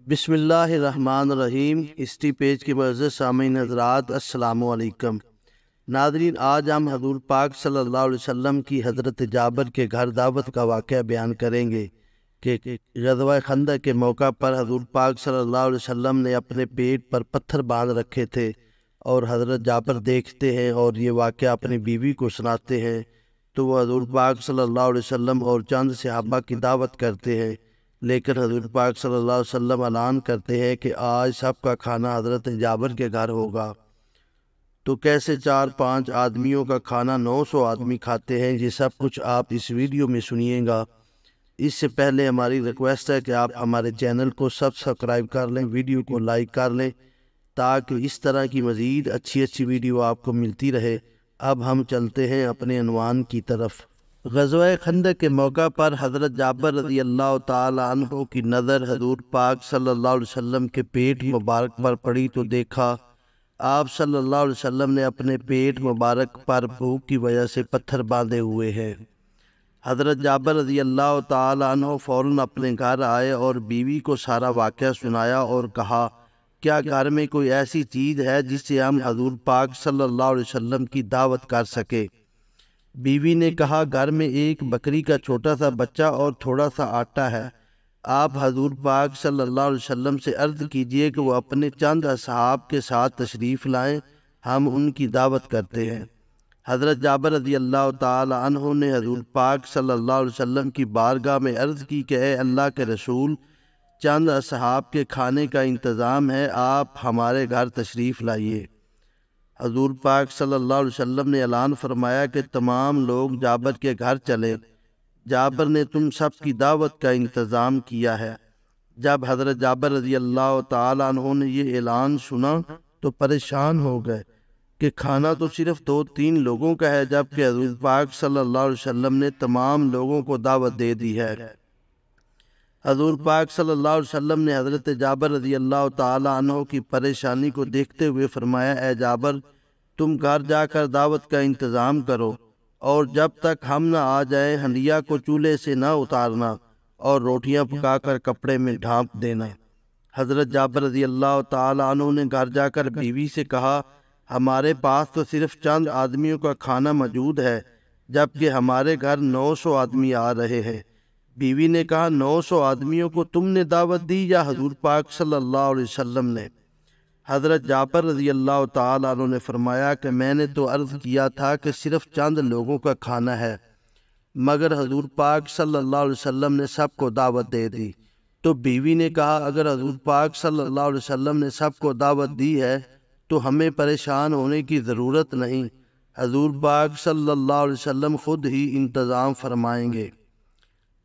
بسم اللہ الرحمن الرحیم۔ ہسٹری پیج کے معزز سامعین حضرات، السلام علیکم۔ ناظرین، آج ہم حضور پاک صلی اللہ علیہ وسلم کی حضرت جابر کے گھر دعوت کا واقعہ بیان کریں گے کہ غزوہ خندق کے موقع پر حضور پاک صلی اللہ علیہ وسلم نے اپنے پیٹ پر پتھر باندھ رکھے تھے اور حضرت جابر دیکھتے ہیں اور یہ واقعہ اپنی بیوی کو سناتے ہیں تو وہ حضور پاک صلی اللہ علیہ وسلم اور چند صحابہ کی دعوت کرتے ہیں، لیکن حضور پاک صلی اللہ علیہ وسلم اعلان کرتے ہیں کہ آج سب کا کھانا حضرت جابر کے گھر ہوگا۔ تو کیسے 4-5 آدمیوں کا کھانا 900 آدمی کھاتے ہیں، یہ سب کچھ آپ اس ویڈیو میں سنیے گا۔ اس سے پہلے ہماری ریکویسٹ ہے کہ آپ ہمارے چینل کو سبسکرائب کر لیں، ویڈیو کو لائک کر لیں تاکہ اس طرح کی مزید اچھی ویڈیو آپ کو ملتی رہے۔ اب ہم چلتے ہیں اپنے عنوان کی طرف۔ غزوہ خندق کے موقع پر حضرت جابر رضی اللہ تعالی عنہ کی نظر حضور پاک صلی اللہ علیہ وسلم کے پیٹ مبارک پر پڑی تو دیکھا آپ صلی اللہ علیہ وسلم نے اپنے پیٹ مبارک پر بھوک کی وجہ سے پتھر باندھے ہوئے ہیں۔ حضرت جابر رضی اللہ تعالی عنہ فوراً اپنے گھر آئے اور بیوی کو سارا واقعہ سنایا اور کہا، کیا گھر میں کوئی ایسی چیز ہے جس سے ہم حضور پاک صلی اللہ علیہ وسلم کی دعوت کر سکے؟ بیوی نے کہا، گھر میں ایک بکری کا چھوٹا سا بچہ اور تھوڑا سا آٹا ہے۔ آپ حضور پاک صلی اللہ علیہ وسلم سے عرض کیجئے کہ وہ اپنے چند اصحاب کے ساتھ تشریف لائیں، ہم ان کی دعوت کرتے ہیں۔ حضرت جابر رضی اللہ تعالی عنہ نے حضور پاک صلی اللہ علیہ وسلم کی بارگاہ میں عرض کی کہ اے اللہ کے رسول، چند اصحاب کے کھانے کا انتظام ہے، آپ ہمارے گھر تشریف لائیے۔ حضور پاک صلی اللہ علیہ وسلم نے اعلان فرمایا کہ تمام لوگ جابر کے گھر چلے، جابر نے تم سب کی دعوت کا انتظام کیا ہے۔ جب حضرت جابر رضی اللہ تعالی عنہ نے یہ اعلان سنا تو پریشان ہو گئے کہ کھانا تو صرف 2-3 لوگوں کا ہے، جبکہ حضور پاک صلی اللہ علیہ وسلم نے تمام لوگوں کو دعوت دے دی ہے۔ حضور پاک صلی اللہ علیہ وسلم نے حضرت جابر رضی اللہ تعالی عنہ کی پریشانی کو دیکھتے ہوئے فرمایا، اے جابر، تم گھر جا کر دعوت کا انتظام کرو اور جب تک ہم نہ آ جائیں ہنڈیا کو چولہے سے نہ اتارنا اور روٹیاں پکا کر کپڑے میں ڈھانپ دینا۔ حضرت جابر رضی اللہ تعالی عنہ نے گھر جا کر بیوی سے کہا، ہمارے پاس تو صرف چند آدمیوں کا کھانا موجود ہے جبکہ ہمارے گھر 900 آدمی آ رہے ہیں۔ بیوی نے کہا، 900 آدمیوں کو تم نے دعوت دی یا حضور پاک صلی اللہ علیہ وسلم نے؟ حضرت جابر رضی اللہ تعالیٰ عنہ نے فرمایا کہ میں نے تو عرض کیا تھا کہ صرف چند لوگوں کا کھانا ہے، مگر حضور پاک صلی اللہ علیہ وسلم نے سب کو دعوت دے دی۔ تو بیوی نے کہا، اگر حضور پاک صلی اللہ علیہ وسلم نے سب کو دعوت دی ہے تو ہمیں پریشان ہونے کی ضرورت نہیں، حضور پاک صلی اللہ علیہ وسلم خود ہی انتظام فرمائیں گے۔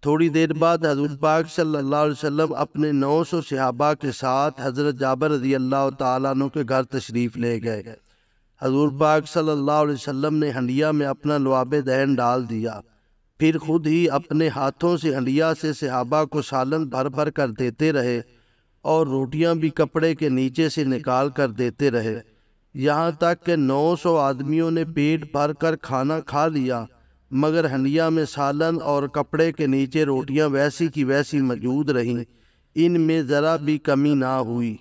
تھوڑی دیر بعد حضور پاک صلی اللہ علیہ وسلم اپنے 900 صحابہ کے ساتھ حضرت جابر رضی اللہ تعالیٰ عنہ کے گھر تشریف لے گئے۔ حضور پاک صلی اللہ علیہ وسلم نے ہنڈیا میں اپنا لعاب دہن ڈال دیا، پھر خود ہی اپنے ہاتھوں سے ہنڈیا سے صحابہ کو سالن بھر کر دیتے رہے اور روٹیاں بھی کپڑے کے نیچے سے نکال کر دیتے رہے، یہاں تک کہ 900 آدمیوں نے پیٹ بھر کر کھانا کھا لیا، مگر ہنڈیا میں سالن اور کپڑے کے نیچے روٹیاں ویسی کی ویسی موجود رہیں، ان میں ذرا بھی کمی نہ ہوئی۔